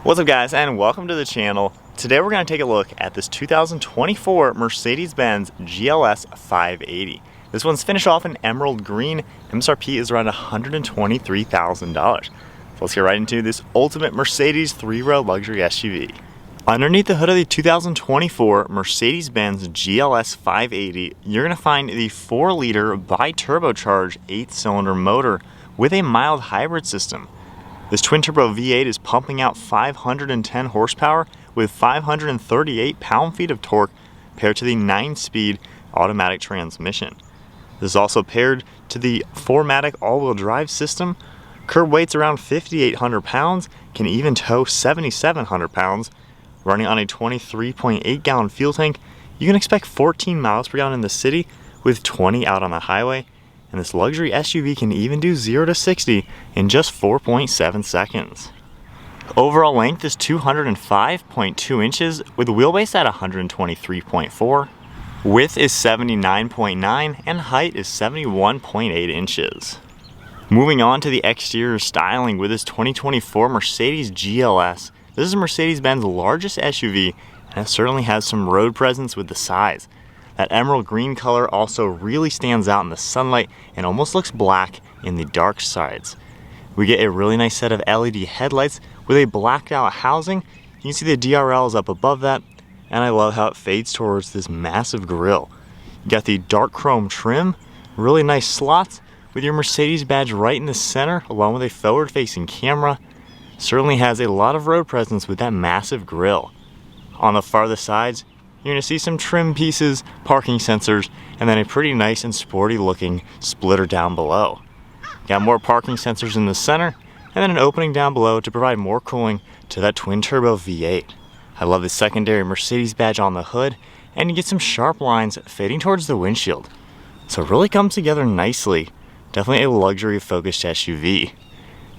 What's up guys, and welcome to the channel. Today we're going to take a look at this 2024 Mercedes Benz GLS 580. This one's finished off in emerald green. MSRP is around $123,000. So let's get right into this ultimate Mercedes 3-row luxury SUV. Underneath the hood of the 2024 Mercedes Benz GLS 580, you're going to find the 4-liter bi-turbocharged 8-cylinder motor with a mild hybrid system. This twin-turbo V8 is pumping out 510 horsepower with 538 pound-feet of torque paired to the 9-speed automatic transmission. This is also paired to the 4MATIC all-wheel drive system. Curb weight's around 5,800 pounds, can even tow 7,700 pounds. Running on a 23.8-gallon fuel tank, you can expect 14 miles per gallon in the city with 20 out on the highway. And this luxury SUV can even do 0 to 60 in just 4.7 seconds. Overall length is 205.2 inches with a wheelbase at 123.4. Width is 79.9 and height is 71.8 inches. Moving on to the exterior styling with this 2024 Mercedes GLS. This is Mercedes-Benz largest SUV and it certainly has some road presence with the size. That emerald green color also really stands out in the sunlight and almost looks black in the dark sides. We get a really nice set of LED headlights with a blacked out housing. You can see the DRL is up above that, and I love how it fades towards this massive grille. You got the dark chrome trim, really nice slots with your Mercedes badge right in the center along with a forward facing camera. Certainly has a lot of road presence with that massive grille. On the farthest sides, you're going to see some trim pieces, parking sensors, and then a pretty nice and sporty looking splitter down below. Got more parking sensors in the center, and then an opening down below to provide more cooling to that twin-turbo V8. I love the secondary Mercedes badge on the hood, and you get some sharp lines fading towards the windshield. So it really comes together nicely. Definitely a luxury-focused SUV.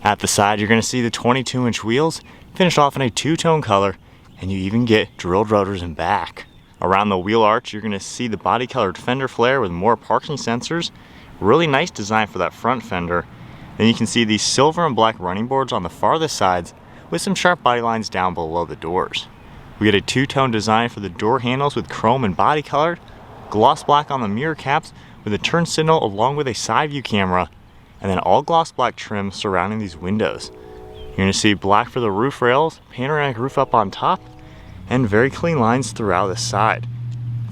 At the side, you're going to see the 22-inch wheels, finished off in a two-tone color, and you even get drilled rotors in back. Around the wheel arch, you're going to see the body-colored fender flare with more parking sensors. Really nice design for that front fender. Then you can see the silver and black running boards on the farthest sides with some sharp body lines down below the doors. We get a two-tone design for the door handles with chrome and body-colored, gloss black on the mirror caps with a turn signal along with a side view camera, and then all gloss black trim surrounding these windows. You're going to see black for the roof rails, panoramic roof up on top, and very clean lines throughout the side.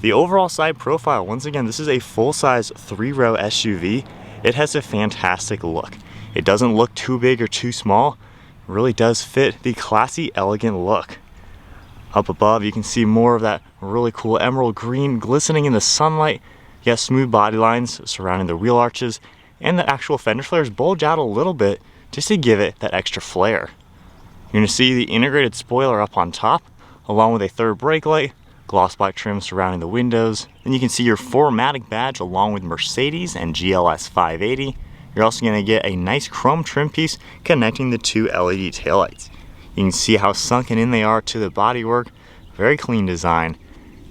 The overall side profile, once again, this is a full-size 3-row SUV. It has a fantastic look. It doesn't look too big or too small. It really does fit the classy, elegant look. Up above, you can see more of that really cool emerald green glistening in the sunlight. You have smooth body lines surrounding the wheel arches, and the actual fender flares bulge out a little bit just to give it that extra flair. You're going to see the integrated spoiler up on top, along with a third brake light, gloss black trim surrounding the windows. Then you can see your 4MATIC badge along with Mercedes and GLS 580. You're also going to get a nice chrome trim piece connecting the two LED taillights. You can see how sunken in they are to the bodywork. Very clean design.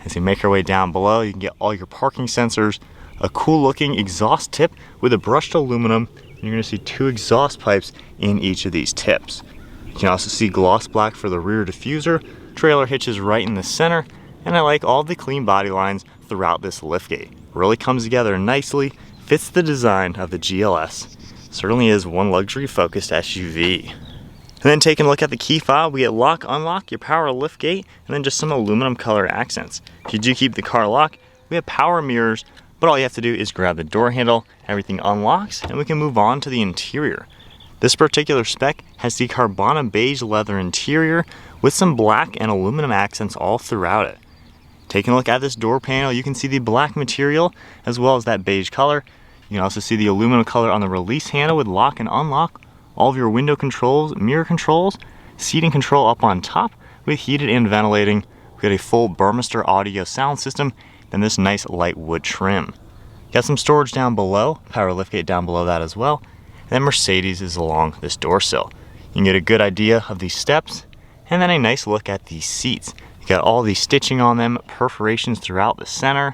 As you make your way down below, you can get all your parking sensors, a cool looking exhaust tip with a brushed aluminum. You're going to see 2 exhaust pipes in each of these tips. You can also see gloss black for the rear diffuser. Trailer hitch is right in the center, and I like all the clean body lines throughout this liftgate. Really comes together nicely, fits the design of the GLS. Certainly is one luxury focused SUV. And then taking a look at the key fob, we get lock, unlock, your power liftgate, and then just some aluminum color accents. If you do keep the car locked, we have power mirrors, but all you have to do is grab the door handle, everything unlocks, and we can move on to the interior. This particular spec has the Carbona beige leather interior with some black and aluminum accents all throughout it. Taking a look at this door panel, you can see the black material as well as that beige color. You can also see the aluminum color on the release handle with lock and unlock, all of your window controls, mirror controls, seating control up on top with heated and ventilating. We got a full Burmester audio sound system and this nice light wood trim. Got some storage down below, power liftgate down below that as well. Then Mercedes is along this door sill. You can get a good idea of these steps, and then a nice look at these seats. You got all the stitching on them, perforations throughout the center.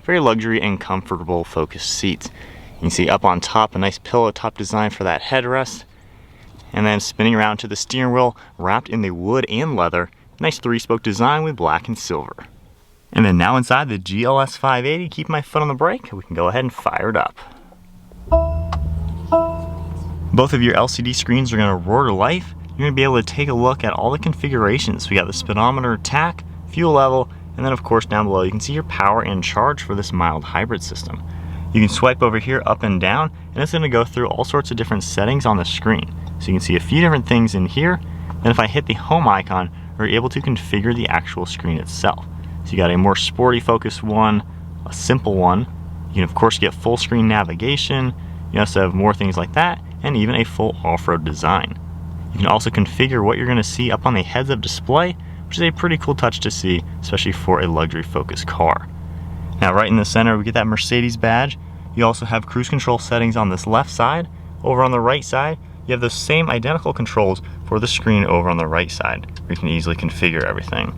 Very luxury and comfortable focused seats. You can see up on top a nice pillow top design for that headrest. and then spinning around to the steering wheel wrapped in the wood and leather. Nice 3-spoke design with black and silver. And then now inside the GLS580, keep my foot on the brake, we can go ahead and fire it up. Both of your LCD screens are going to roar to life. You're going to be able to take a look at all the configurations. We got the speedometer, tach, fuel level, and then of course down below you can see your power and charge for this mild hybrid system. You can swipe over here up and down, and it's going to go through all sorts of different settings on the screen. So you can see a few different things in here. Then if I hit the home icon, we're able to configure the actual screen itself. So you got a more sporty focused one, a simple one. You can of course get full screen navigation. You also have more things like that, and even a full off-road design. You can also configure what you're going to see up on the heads-up display, which is a pretty cool touch to see, especially for a luxury-focused car. Now right in the center we get that Mercedes badge. You also have cruise control settings on this left side. Over on the right side, you have the same identical controls for the screen over on the right side, where you can easily configure everything.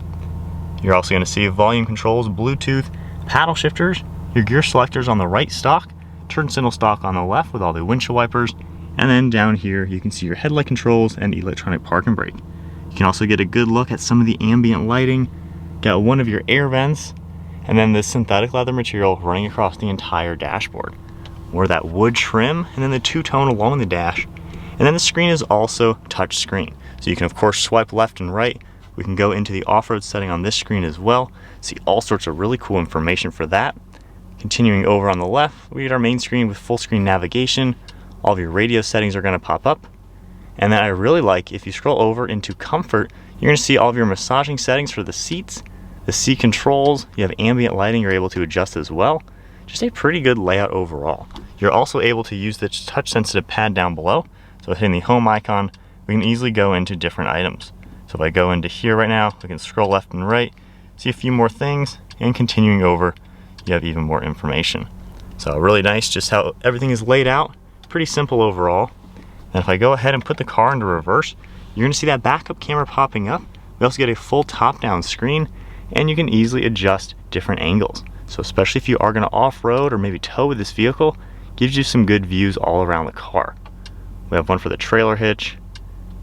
You're also going to see volume controls, Bluetooth, paddle shifters, your gear selectors on the right stalk, turn signal stalk on the left with all the windshield wipers, and then down here you can see your headlight controls and electronic parking brake. You can also get a good look at some of the ambient lighting, got one of your air vents, and then this synthetic leather material running across the entire dashboard. More of that wood trim, and then the two-tone along the dash. And then the screen is also touch screen. So you can of course swipe left and right. We can go into the off-road setting on this screen as well. See all sorts of really cool information for that. Continuing over on the left, we get our main screen with full screen navigation. All of your radio settings are going to pop up. And then I really like, if you scroll over into comfort, you're going to see all of your massaging settings for the seats, the seat controls. You have ambient lighting you're able to adjust as well. Just a pretty good layout overall. You're also able to use the touch sensitive pad down below. So hitting the home icon, we can easily go into different items. So if I go into here right now, we can scroll left and right, see a few more things, and continuing over, you have even more information. So really nice just how everything is laid out. Pretty simple overall. And if I go ahead and put the car into reverse, you're going to see that backup camera popping up. We also get a full top-down screen, and you can easily adjust different angles. So especially if you are going to off-road or maybe tow with this vehicle, gives you some good views all around the car. We have one for the trailer hitch,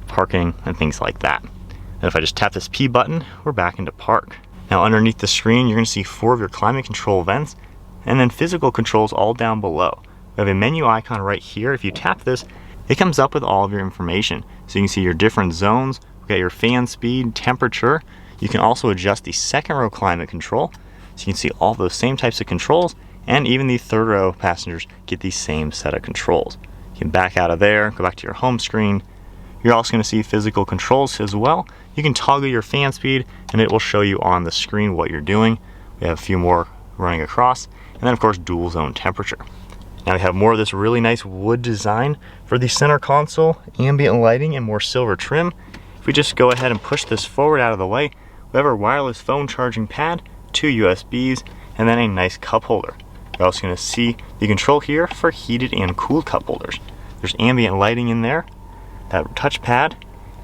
parking, and things like that. And if I just tap this P button, we're back into park. Now underneath the screen, you're going to see 4 of your climate control vents, and then physical controls all down below. We have a menu icon right here. If you tap this, it comes up with all of your information. So you can see your different zones, we got your fan speed, temperature. You can also adjust the second row climate control. So you can see all those same types of controls, and even the third row passengers get the same set of controls. You can back out of there, go back to your home screen. You're also going to see physical controls as well. You can toggle your fan speed, and it will show you on the screen what you're doing. We have a few more running across, and then of course dual zone temperature. Now we have more of this really nice wood design for the center console, ambient lighting, and more silver trim. If we just go ahead and push this forward out of the way, we have our wireless phone charging pad, 2 USBs, and then a nice cup holder. You're also going to see the control here for heated and cooled cup holders. There's ambient lighting in there, that touchpad.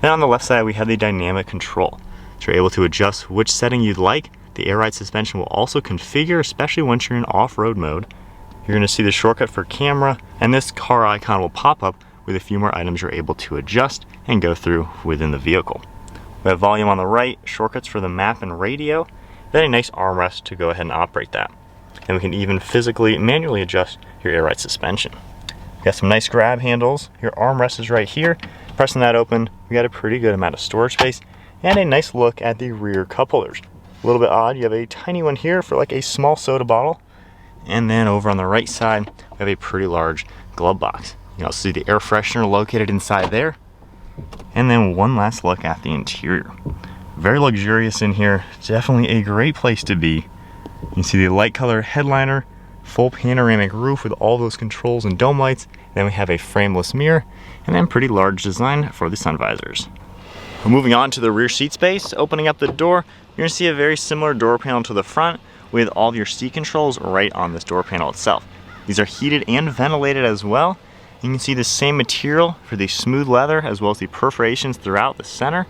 Then on the left side we have the dynamic control. So you're able to adjust which setting you'd like. The air ride suspension will also configure, especially once you're in off-road mode. You're going to see the shortcut for camera, and this car icon will pop up with a few more items you're able to adjust and go through within the vehicle. We have volume on the right, shortcuts for the map and radio, then a nice armrest to go ahead and operate that. And we can even physically manually adjust your air ride suspension. We got some nice grab handles. Your armrest is right here. Pressing that open, we got a pretty good amount of storage space and a nice look at the rear cup holders. A little bit odd, you have a tiny one here for like a small soda bottle. And then over on the right side, we have a pretty large glove box. You can also see the air freshener located inside there. And then one last look at the interior. Very luxurious in here. Definitely a great place to be. You can see the light colored headliner, full panoramic roof with all those controls and dome lights. Then we have a frameless mirror, and then pretty large design for the sun visors. We're moving on to the rear seat space. Opening up the door, you're gonna see a very similar door panel to the front with all of your seat controls right on this door panel itself. These are heated and ventilated as well. You can see the same material for the smooth leather as well as the perforations throughout the center.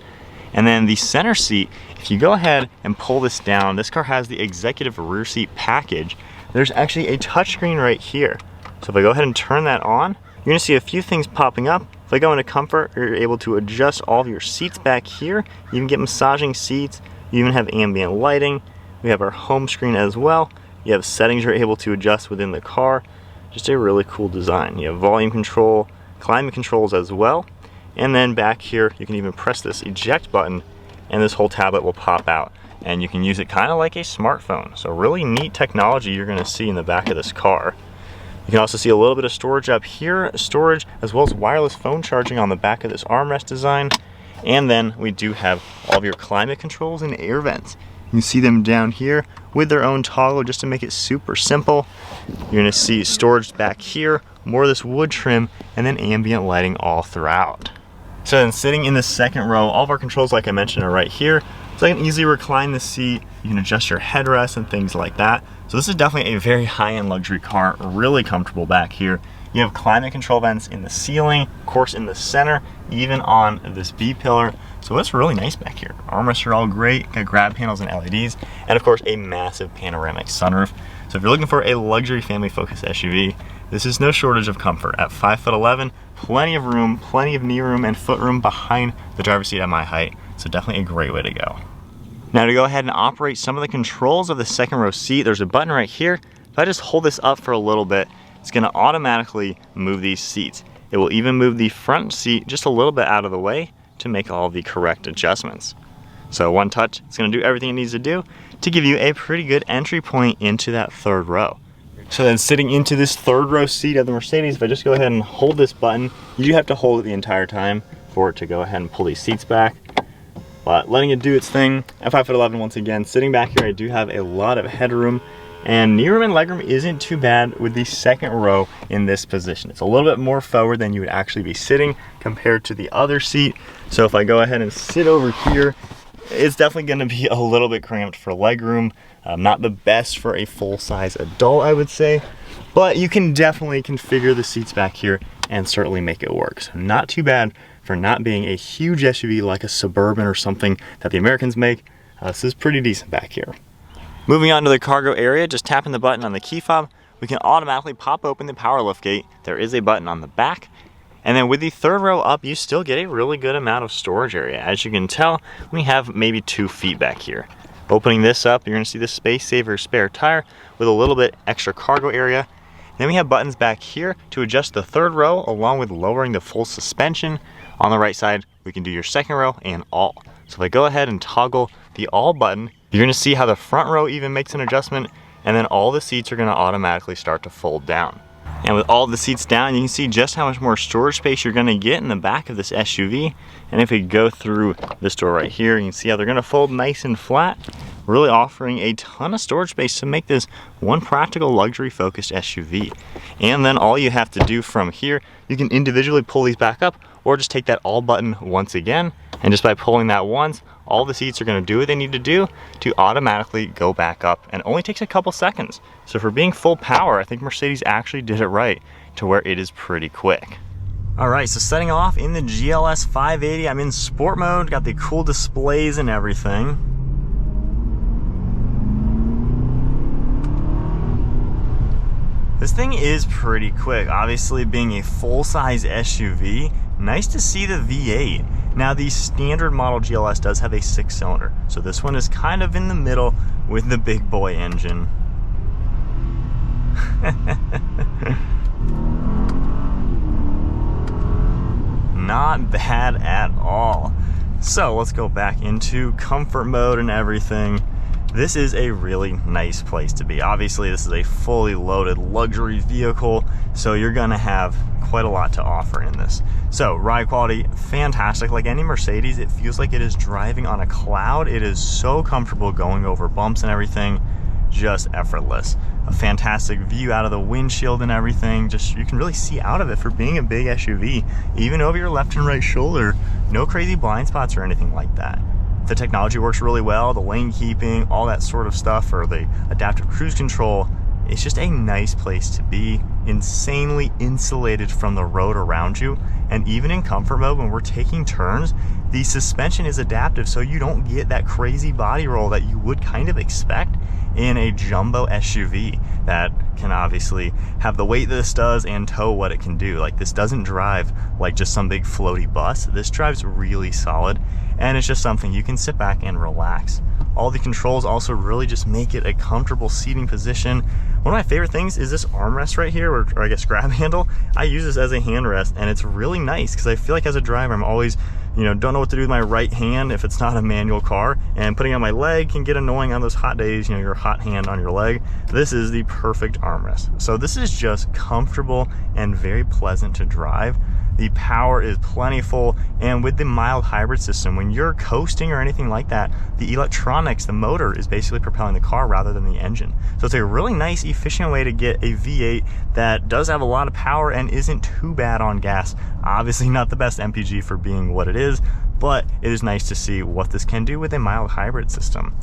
And then the center seat, if you go ahead and pull this down, this car has the executive rear seat package. There's actually a touchscreen right here. So if I go ahead and turn that on, you're gonna see a few things popping up. If I go into comfort, you're able to adjust all of your seats back here. You can get massaging seats. You even have ambient lighting. We have our home screen as well. You have settings you're able to adjust within the car. Just a really cool design. You have volume control, climate controls as well. And then back here, you can even press this eject button and this whole tablet will pop out. And you can use it kind of like a smartphone. So really neat technology you're gonna see in the back of this car. You can also see a little bit of storage up here, storage as well as wireless phone charging on the back of this armrest design. And then we do have all of your climate controls and air vents. You can see them down here with their own toggle just to make it super simple. You're gonna see storage back here, more of this wood trim, and then ambient lighting all throughout. So then sitting in the second row, all of our controls, like I mentioned, are right here. So I can easily recline the seat. You can adjust your headrest and things like that. So this is definitely a very high-end luxury car, really comfortable back here. You have climate control vents in the ceiling, of course in the center, even on this B-pillar. So it's really nice back here. Armrests are all great, got grab panels and LEDs, and of course a massive panoramic sunroof. So if you're looking for a luxury family-focused SUV, this is no shortage of comfort. At 5'11", plenty of room, plenty of knee room and foot room behind the driver's seat at my height. So definitely a great way to go. Now to go ahead and operate some of the controls of the second row seat, there's a button right here. If I just hold this up for a little bit, it's gonna automatically move these seats. It will even move the front seat just a little bit out of the way to make all the correct adjustments. So one touch, it's gonna do everything it needs to do to give you a pretty good entry point into that third row. So then sitting into this third row seat of the Mercedes, if I just go ahead and hold this button, you do have to hold it the entire time for it to go ahead and pull these seats back. But letting it do its thing, at 5'11", once again, sitting back here, I do have a lot of headroom, and knee room and legroom isn't too bad with the second row in this position. It's a little bit more forward than you would actually be sitting compared to the other seat. So if I go ahead and sit over here, it's definitely gonna be a little bit cramped for legroom. Not the best for a full-size adult, I would say, but you can definitely configure the seats back here and certainly make it work. So not too bad for not being a huge SUV like a Suburban or something that the Americans make. This is pretty decent back here. Moving on to the cargo area, just tapping the button on the key fob, we can automatically pop open the power liftgate. There is a button on the back. And then with the third row up, you still get a really good amount of storage area. As you can tell, we have maybe 2 feet back here. Opening this up, you're gonna see the space saver spare tire with a little bit extra cargo area. Then we have buttons back here to adjust the third row along with lowering the full suspension. On the right side, we can do your second row and all. So if I go ahead and toggle the all button, you're gonna see how the front row even makes an adjustment, and then all the seats are gonna automatically start to fold down. And with all the seats down, you can see just how much more storage space you're gonna get in the back of this SUV. And if we go through this door right here, you can see how they're gonna fold nice and flat, really offering a ton of storage space to make this one practical luxury focused SUV. And then all you have to do from here, you can individually pull these back up or just take that all button once again. And just by pulling that once, all the seats are gonna do what they need to do to automatically go back up, and it only takes a couple seconds. So for being full power, I think Mercedes actually did it right to where it is pretty quick. All right, so setting off in the GLS 580, I'm in sport mode, got the cool displays and everything. This thing is pretty quick. Obviously being a full-size SUV, nice to see the V8. Now the standard model GLS does have a 6-cylinder, so this one is kind of in the middle with the big boy engine. Not bad at all. So let's go back into comfort mode and everything. This is a really nice place to be. Obviously, this is a fully loaded luxury vehicle, so you're gonna have quite a lot to offer in this. So ride quality, fantastic. Like any Mercedes, it feels like it is driving on a cloud. It is so comfortable going over bumps and everything, just effortless. A fantastic view out of the windshield and everything. Just, you can really see out of it for being a big SUV, even over your left and right shoulder. No crazy blind spots or anything like that. The technology works really well, the lane keeping, all that sort of stuff, or the adaptive cruise control. It's just a nice place to be, insanely insulated from the road around you. And even in comfort mode, when we're taking turns, the suspension is adaptive, so you don't get that crazy body roll that you would kind of expect in a jumbo SUV that can obviously have the weight this does and tow what it can do. Like, this doesn't drive like just some big floaty bus. This drives really solid, and it's just something you can sit back and relax. All the controls also really just make it a comfortable seating position. One of my favorite things is this armrest right here, or I guess grab handle. I use this as a hand rest, and it's really nice because I feel like as a driver I'm always, don't know what to do with my right hand if it's not a manual car, and putting on my leg can get annoying on those hot days, your hot hand on your leg. This is the perfect armrest. So this is just comfortable and very pleasant to drive. The power is plentiful, and with the mild hybrid system, when you're coasting or anything like that, the electronics, the motor is basically propelling the car rather than the engine. So it's a really nice, efficient way to get a V8 that does have a lot of power and isn't too bad on gas. Obviously not the best MPG for being what it is, but it is nice to see what this can do with a mild hybrid system.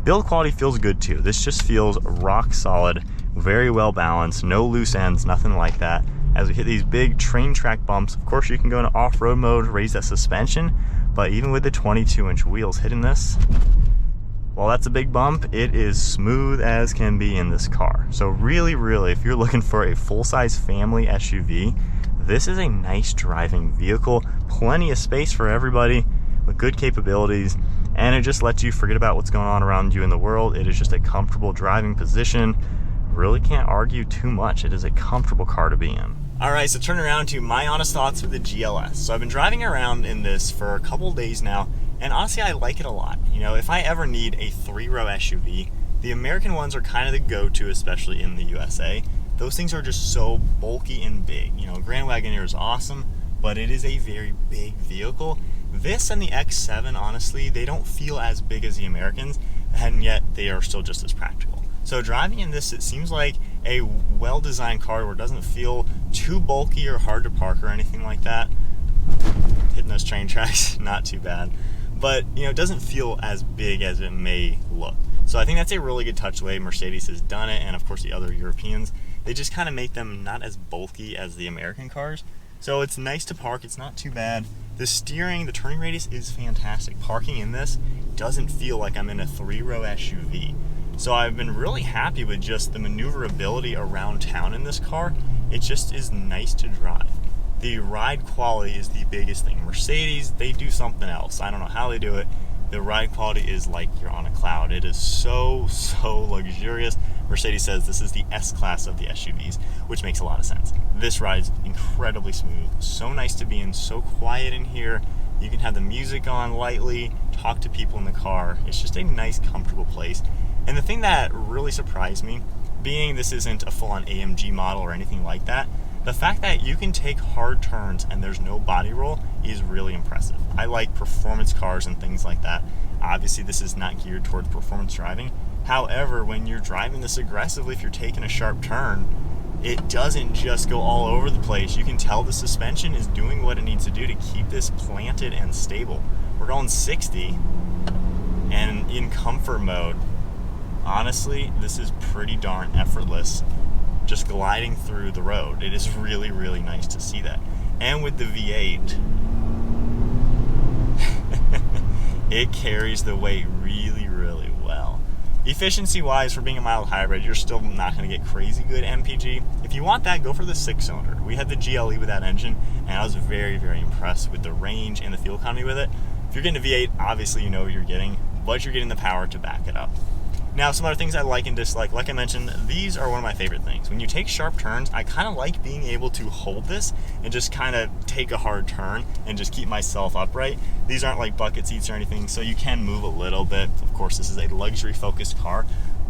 Build quality feels good too. This just feels rock solid, very well balanced, no loose ends, nothing like that. As we hit these big train track bumps, of course you can go into off-road mode, raise that suspension, but even with the 22-inch wheels hitting this, while that's a big bump, it is smooth as can be in this car. So really, if you're looking for a full-size family SUV, this is a nice driving vehicle, plenty of space for everybody with good capabilities, and it just lets you forget about what's going on around you in the world. It is just a comfortable driving position. Really can't argue too much. It is a comfortable car to be in. All right, so turning around to my honest thoughts with the GLS. So I've been driving around in this for a couple days now, and honestly, I like it a lot. If I ever need a 3-row SUV, the American ones are kind of the go-to, especially in the USA. Those things are just so bulky and big. Grand Wagoneer is awesome, but it is a very big vehicle. This and the X7, honestly, they don't feel as big as the Americans, and yet they are still just as practical. So driving in this, it seems like a well-designed car where it doesn't feel too bulky or hard to park or anything like that. Hitting those train tracks, not too bad. But, it doesn't feel as big as it may look. So I think that's a really good touch the way Mercedes has done it, and of course the other Europeans. They just kind of make them not as bulky as the American cars. So it's nice to park, it's not too bad. The steering, the turning radius is fantastic. Parking in this doesn't feel like I'm in a 3-row SUV. So I've been really happy with just the maneuverability around town in this car. It just is nice to drive. The ride quality is the biggest thing. Mercedes, they do something else. I don't know how they do it. The ride quality is like you're on a cloud. It is so luxurious. Mercedes says this is the S-Class of the SUVs, which makes a lot of sense. This ride's incredibly smooth. So nice to be in, so quiet in here. You can have the music on lightly, talk to people in the car. It's just a nice, comfortable place. And the thing that really surprised me, being this isn't a full-on AMG model or anything like that, the fact that you can take hard turns and there's no body roll is really impressive. I like performance cars and things like that. Obviously, this is not geared towards performance driving. However, when you're driving this aggressively, if you're taking a sharp turn, it doesn't just go all over the place. You can tell the suspension is doing what it needs to do to keep this planted and stable. We're going 60, and in comfort mode, honestly, this is pretty darn effortless, just gliding through the road. It is really nice to see that. And with the V8, it carries the weight really well. Efficiency-wise, for being a mild hybrid, you're still not going to get crazy good MPG. If you want that, go for the 6-cylinder. We had the GLE with that engine, and I was very impressed with the range and the fuel economy with it. If you're getting a V8, obviously you know what you're getting, but you're getting the power to back it up. Now, some other things I like and dislike, like I mentioned, these are one of my favorite things. When you take sharp turns, I kind of like being able to hold this and just kind of take a hard turn and just keep myself upright. These aren't like bucket seats or anything, so you can move a little bit. Of course, this is a luxury-focused car,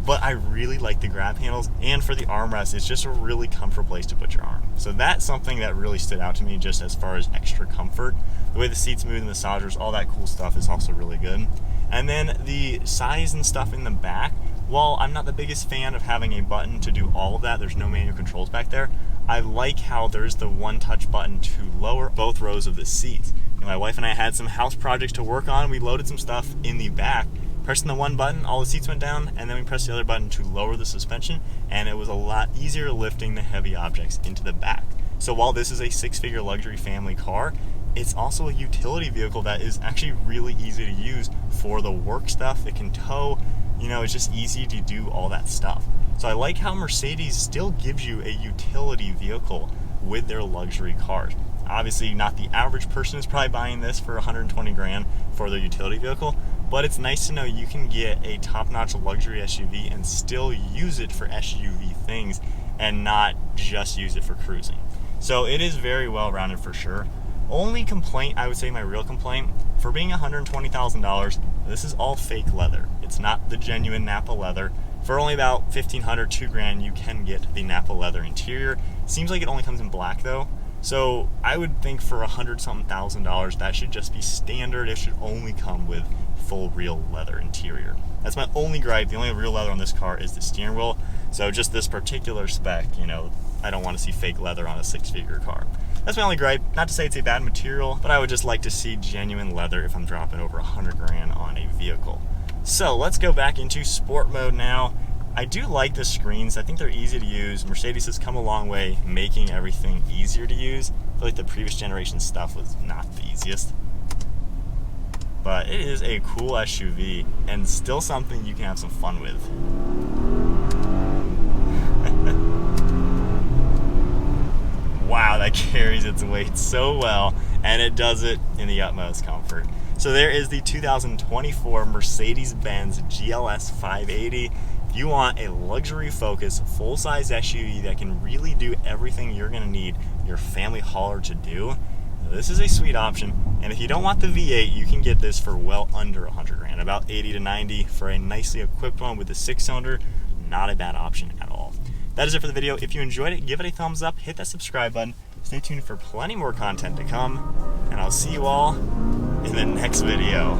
but I really like the grab handles, and for the armrest, it's just a really comfortable place to put your arm. So that's something that really stood out to me just as far as extra comfort. The way the seats move, the massagers, all that cool stuff is also really good. And then the size and stuff in the back, while I'm not the biggest fan of having a button to do all of that, there's no manual controls back there, I like how there's the one-touch button to lower both rows of the seats. My wife and I had some house projects to work on. We loaded some stuff in the back. Pressing the one button, all the seats went down, and then we pressed the other button to lower the suspension, and it was a lot easier lifting the heavy objects into the back. So while this is a 6-figure luxury family car, it's also a utility vehicle that is actually really easy to use for the work stuff. It can tow. you know, it's just easy to do all that stuff. So I like how Mercedes still gives you a utility vehicle with their luxury cars. Obviously, not the average person is probably buying this for 120 grand for their utility vehicle, but it's nice to know you can get a top-notch luxury SUV and still use it for SUV things and not just use it for cruising. So it is very well rounded for sure. Only complaint, I would say my real complaint, for being $120,000, this is all fake leather. It's not the genuine Nappa leather. For only about $1,500, $2 grand, you can get the Nappa leather interior. Seems like it only comes in black though. So I would think for $100-something thousand, that should just be standard. It should only come with full real leather interior. That's my only gripe. The only real leather on this car is the steering wheel. So just this particular spec, you know, I don't want to see fake leather on a 6-figure car. That's my only gripe. Not to say it's a bad material, but I would just like to see genuine leather if I'm dropping over 100 grand on a vehicle. So let's go back into sport mode now. I do like the screens. I think they're easy to use. Mercedes has come a long way making everything easier to use. I feel like the previous generation stuff was not the easiest. But it is a cool SUV and still something you can have some fun with. Wow, that carries its weight so well, and it does it in the utmost comfort. So there is the 2024 Mercedes Benz GLS 580. If you want a luxury focused full-size SUV that can really do everything you're going to need your family hauler to do, this is a sweet option. And if you don't want the V8, you can get this for well under 100 grand, about 80 to 90 for a nicely equipped one with a 6-cylinder. Not a bad option at all. That is it for the video. If you enjoyed it, give it a thumbs up, hit that subscribe button. Stay tuned for plenty more content to come, and I'll see you all in the next video.